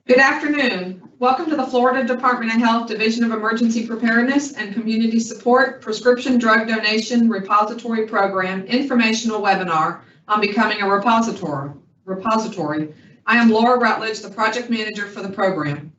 Good afternoon. Welcome to the Florida Department of Health Division of Emergency Preparedness and Community Support Prescription Drug Donation Repository Program informational webinar on becoming a repository. I am Laura Rutledge, the project manager for the program.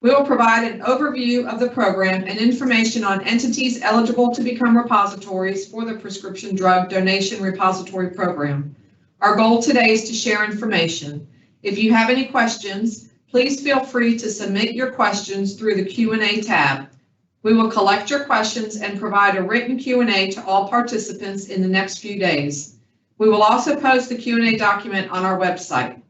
We will provide an overview of the program and information on entities eligible to become repositories for the Prescription Drug Donation Repository Program. Our goal today is to share information. If you have any questions, please feel free to submit your questions through the Q&A tab. We will collect your questions and provide a written Q&A to all participants in the next few days. We will also post the Q&A document on our website.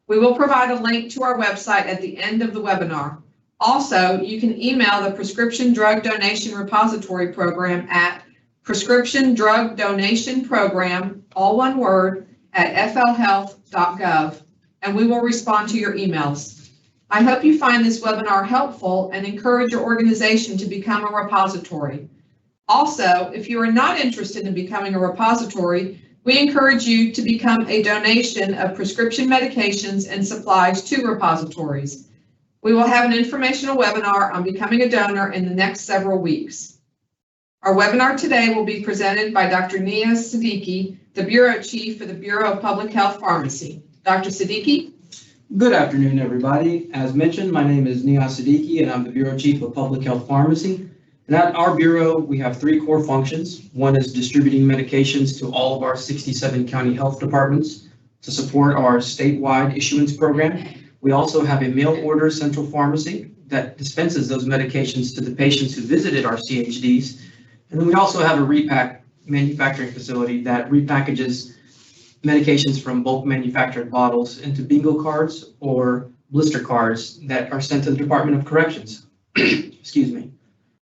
We will provide a link to our website at the end of the webinar. Also, you can email the Prescription Drug Donation Repository Program at prescriptiondrugdonationprogram, all one word, at flhealth.gov, and we will respond to your emails. I hope you find this webinar helpful and encourage your organization to become a repository. Also, if you are not interested in becoming a repository, we encourage you to become a donation of prescription medications and supplies to repositories. We will have an informational webinar on becoming a donor in the next several weeks. Our webinar today will be presented by Dr. Nia Siddiqui, the Bureau Chief for the Bureau of Public Health Pharmacy. Dr. Siddiqui? Good afternoon, everybody. As mentioned, my name is Nia Siddiqui, and I'm the Bureau Chief of Public Health Pharmacy. And at our Bureau, we have three core functions. One is distributing medications to all of our 67 county health departments to support our statewide issuance program. We also have a mail order central pharmacy that dispenses those medications to the patients who visited our CHDs. And then we also have a repack manufacturing facility that repackages medications from bulk manufactured bottles into bingo cards or blister cards that are sent to the Department of Corrections. Excuse me.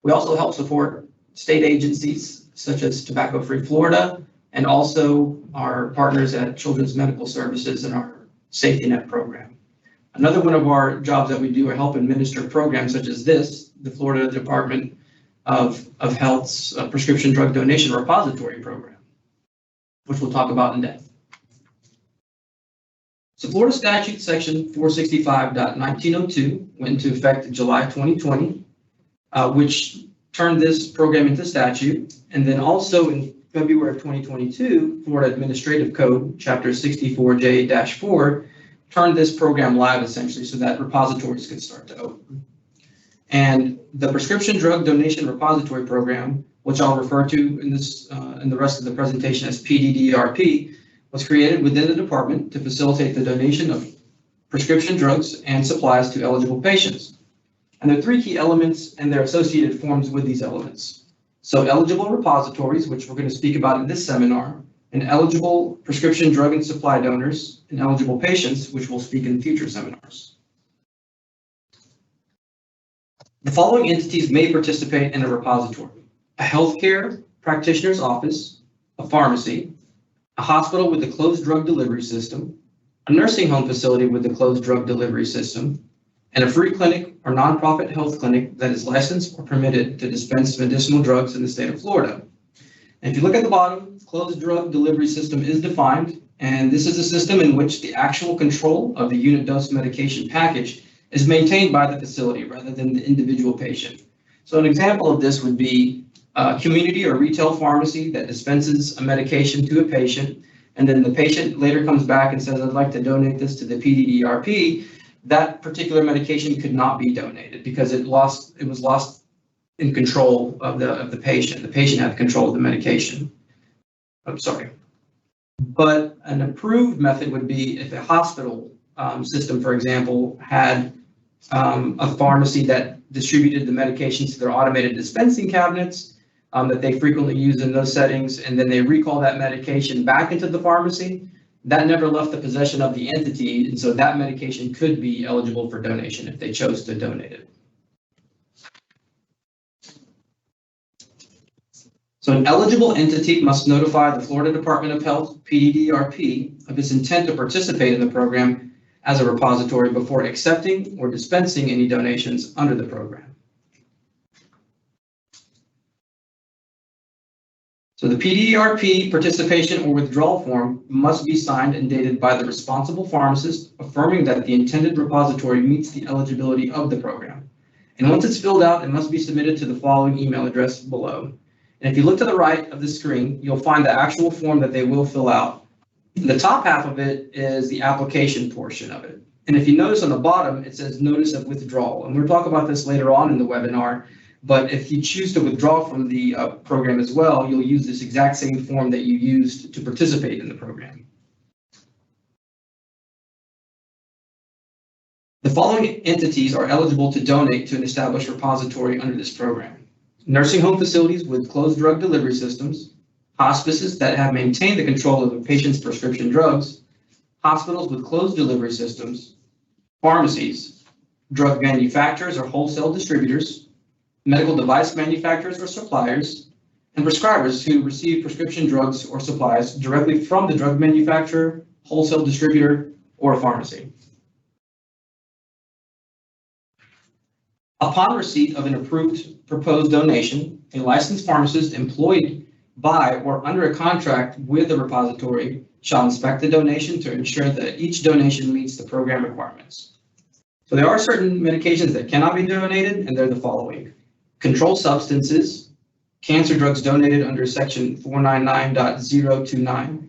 We also help support state agencies such as Tobacco Free Florida and also our partners at Children's Medical Services and our Safety Net program. Another one of our jobs that we do are help administer programs such as this, the Florida Department of Health's Prescription Drug Donation Repository Program, which we'll talk about in depth. So Florida Statute Section 465.1902 went into effect in July 2020, which turned this program into statute. And then also in February of 2022, Florida Administrative Code, Chapter 64J-4, turned this program live essentially so that repositories could start to open. And the Prescription Drug Donation Repository Program, which I'll refer to in this in the rest of the presentation as PDDRP, was created within the department to facilitate the donation of prescription drugs and supplies to eligible patients. And there are three key elements and their associated forms with these elements. So eligible repositories, which we're going to speak about in this seminar, and eligible prescription drug and supply donors, and eligible patients, which we'll speak in future seminars. The following entities may participate in a repository: a healthcare practitioner's office, a pharmacy, a hospital with a closed drug delivery system, a nursing home facility with a closed drug delivery system, and a free clinic or nonprofit health clinic that is licensed or permitted to dispense medicinal drugs in the state of Florida. And if you look at the bottom, closed drug delivery system is defined, and this is a system in which the actual control of the unit dose medication package is maintained by the facility rather than the individual patient. So an example of this would be a community or retail pharmacy that dispenses a medication to a patient, and then the patient later comes back and says, I'd like to donate this to the PDDRP. That particular medication could not be donated because it was lost in control of the patient. The patient had control of the medication. I'm sorry. But an approved method would be if a hospital system, for example, had a pharmacy that distributed the medications to their automated dispensing cabinets that they frequently use in those settings, and then they recall that medication back into the pharmacy. That never left the possession of the entity, and so that medication could be eligible for donation if they chose to donate it. So an eligible entity must notify the Florida Department of Health, PDDRP, of its intent to participate in the program as a repository before accepting or dispensing any donations under the program. So the PDRP participation or withdrawal form must be signed and dated by the responsible pharmacist, affirming that the intended repository meets the eligibility of the program. And once it's filled out, it must be submitted to the following email address below. And if you look to the right of the screen, you'll find the actual form that they will fill out. The top half of it is the application portion of it. And if you notice on the bottom, it says notice of withdrawal. And we'll talk about this later on in the webinar. But if you choose to withdraw from the program as well, you'll use this exact same form that you used to participate in the program. The following entities are eligible to donate to an established repository under this program: nursing home facilities with closed drug delivery systems, hospices that have maintained the control of a patient's prescription drugs, hospitals with closed delivery systems, pharmacies, drug manufacturers or wholesale distributors, medical device manufacturers or suppliers, and prescribers who receive prescription drugs or supplies directly from the drug manufacturer, wholesale distributor, or pharmacy. Upon receipt of an approved proposed donation, a licensed pharmacist employed by or under a contract with the repository shall inspect the donation to ensure that each donation meets the program requirements. So there are certain medications that cannot be donated, and they're the following: controlled substances, cancer drugs donated under section 499.029.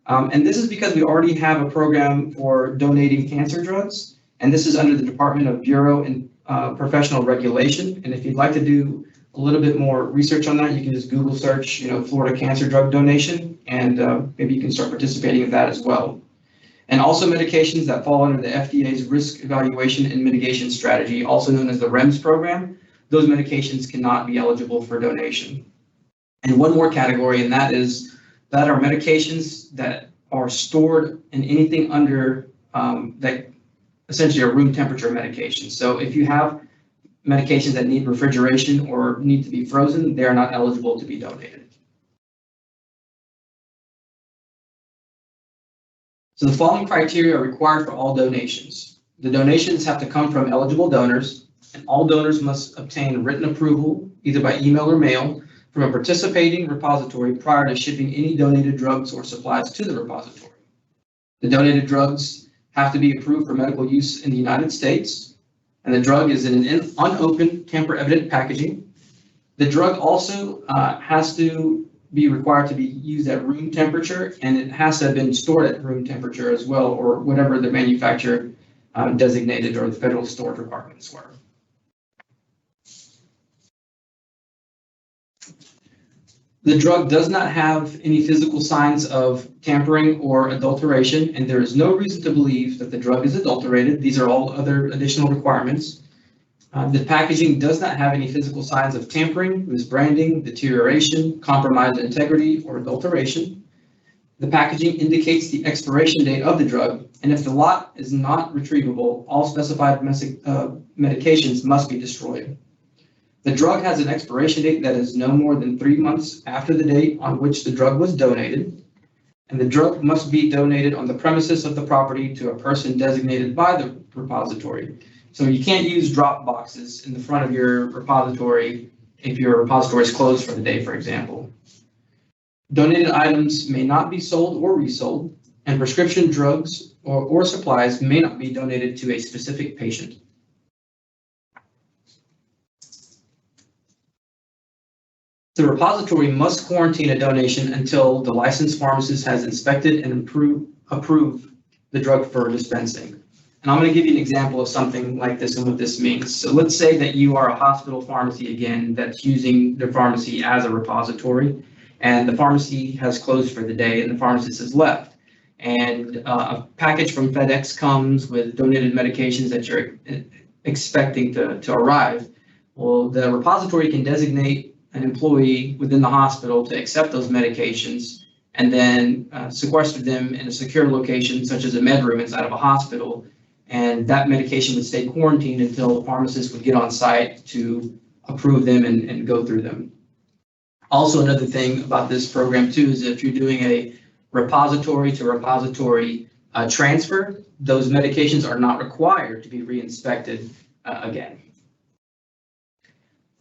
And this is because we already have a program for donating cancer drugs, and this is under the Department of Bureau and Professional Regulation. And if you'd like to do a little bit more research on that, you can just Google search, Florida cancer drug donation, and maybe you can start participating in that as well. And also medications that fall under the FDA's Risk Evaluation and Mitigation Strategy, also known as the REMS program. Those medications cannot be eligible for donation. And one more category, and that are medications that are stored in anything under that essentially are room temperature medications. So if you have medications that need refrigeration or need to be frozen, they are not eligible to be donated. So the following criteria are required for all donations. The donations have to come from eligible donors, and all donors must obtain written approval, either by email or mail, from a participating repository prior to shipping any donated drugs or supplies to the repository. The donated drugs have to be approved for medical use in the United States, and the drug is in an unopened, tamper-evident packaging. The drug also has to be required to be used at room temperature, and it has to have been stored at room temperature as well, or whatever the manufacturer designated or the federal storage requirements were. The drug does not have any physical signs of tampering or adulteration, and there is no reason to believe that the drug is adulterated. These are all other additional requirements. The packaging does not have any physical signs of tampering, misbranding, deterioration, compromised integrity, or adulteration. The packaging indicates the expiration date of the drug, and if the lot is not retrievable, all specified medications must be destroyed. The drug has an expiration date that is no more than 3 months after the date on which the drug was donated, and the drug must be donated on the premises of the property to a person designated by the repository. So you can't use drop boxes in the front of your repository if your repository is closed for the day, for example. Donated items may not be sold or resold, and prescription drugs or supplies may not be donated to a specific patient. The repository must quarantine a donation until the licensed pharmacist has inspected and approved the drug for dispensing. And I'm going to give you an example of something like this and what this means. So let's say that you are a hospital pharmacy again that's using their pharmacy as a repository, and the pharmacy has closed for the day and the pharmacist has left. And a package from FedEx comes with donated medications that you're expecting to arrive. Well, the repository can designate an employee within the hospital to accept those medications and then sequester them in a secure location, such as a med room inside of a hospital. And that medication would stay quarantined until the pharmacist would get on site to approve them and go through them. Also, another thing about this program too is if you're doing a repository to repository transfer, those medications are not required to be re-inspected again.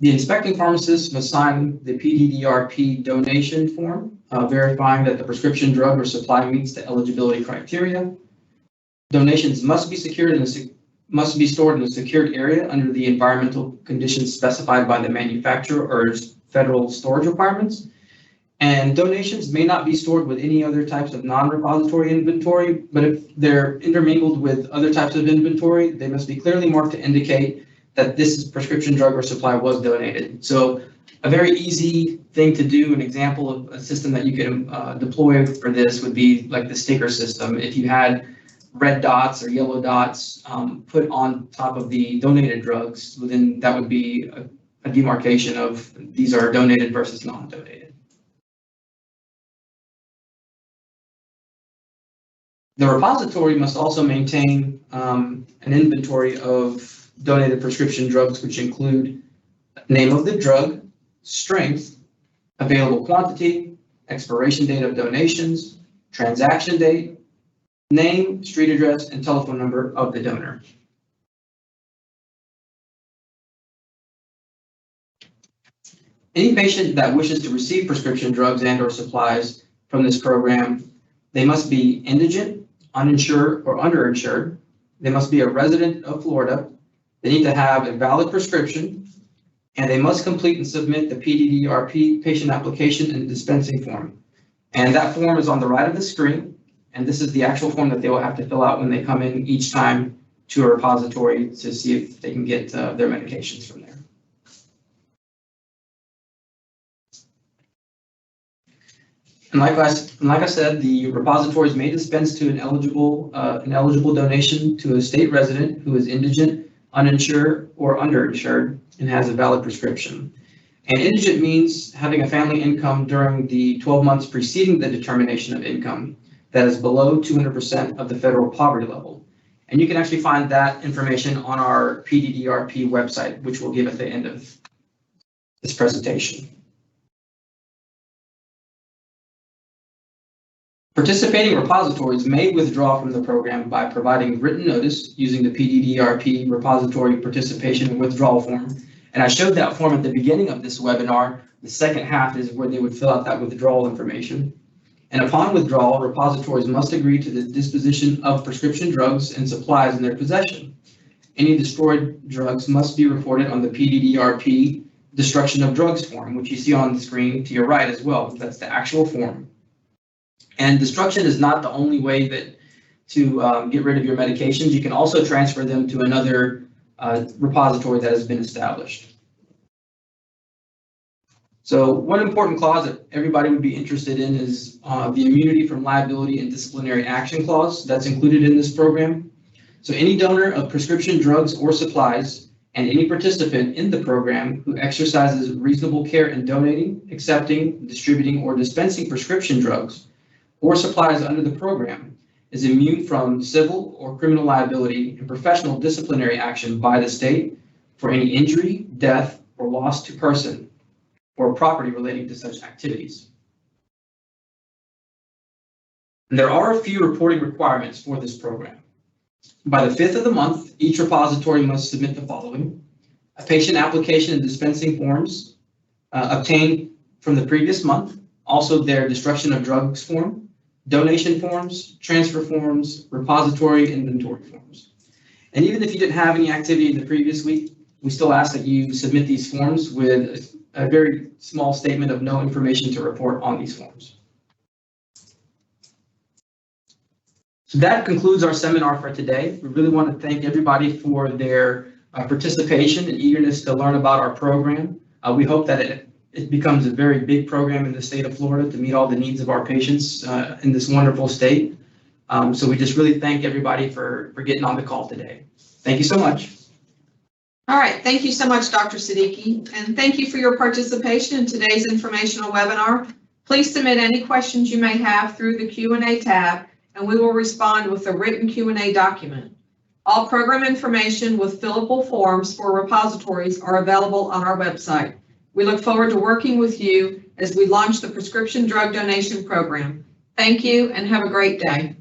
The inspecting pharmacist must sign the PDDRP donation form, verifying that the prescription drug or supply meets the eligibility criteria. Donations must be stored in a secured area under the environmental conditions specified by the manufacturer or federal storage requirements. And donations may not be stored with any other types of non-repository inventory, but if they're intermingled with other types of inventory, they must be clearly marked to indicate that this prescription drug or supply was donated. So a very easy thing to do, an example of a system that you can deploy for this would be like the sticker system. If you had red dots or yellow dots put on top of the donated drugs, then that would be a demarcation of these are donated versus non-donated. The repository must also maintain an inventory of donated prescription drugs, which include name of the drug, strength, available quantity, expiration date of donations, transaction date, name, street address, and telephone number of the donor. Any patient that wishes to receive prescription drugs and/or supplies from this program, they must be indigent, uninsured, or underinsured. They must be a resident of Florida. They need to have a valid prescription, and they must complete and submit the PDDRP patient application and dispensing form. And that form is on the right of the screen, and this is the actual form that they will have to fill out when they come in each time to a repository to see if they can get their medications from there. And like I said, the repositories may dispense to an eligible donation to a state resident who is indigent, uninsured, or underinsured and has a valid prescription. And indigent means having a family income during the 12 months preceding the determination of income that is below 200% of the federal poverty level. And you can actually find that information on our PDDRP website, which we'll give at the end of this presentation. Participating repositories may withdraw from the program by providing written notice using the PDDRP repository participation and withdrawal form. And I showed that form at the beginning of this webinar. The second half is where they would fill out that withdrawal information. And upon withdrawal, repositories must agree to the disposition of prescription drugs and supplies in their possession. Any destroyed drugs must be reported on the PDDRP destruction of drugs form, which you see on the screen to your right as well. That's the actual form. And destruction is not the only way that to get rid of your medications. You can also transfer them to another repository that has been established. So one important clause that everybody would be interested in is the immunity from liability and disciplinary action clause that's included in this program. So any donor of prescription drugs or supplies and any participant in the program who exercises reasonable care in donating, accepting, distributing, or dispensing prescription drugs or supplies under the program is immune from civil or criminal liability and professional disciplinary action by the state for any injury, death, or loss to person or property relating to such activities. And there are a few reporting requirements for this program. By the 5th of the month, each repository must submit the following: a patient application and dispensing forms obtained from the previous month, also their destruction of drugs form, donation forms, transfer forms, repository inventory forms. And even if you didn't have any activity in the previous week, we still ask that you submit these forms with a very small statement of no information to report on these forms. So that concludes our seminar for today. We really want to thank everybody for their participation and eagerness to learn about our program. We hope that it becomes a very big program in the state of Florida to meet all the needs of our patients in this wonderful state. So we just really thank everybody for getting on the call today. Thank you so much. All right, thank you so much, Dr. Siddiqui, and thank you for your participation in today's informational webinar. Please submit any questions you may have through the Q&A tab, and we will respond with a written Q&A document. All program information with fillable forms for repositories are available on our website. We look forward to working with you as we launch the prescription drug donation program. Thank you and have a great day.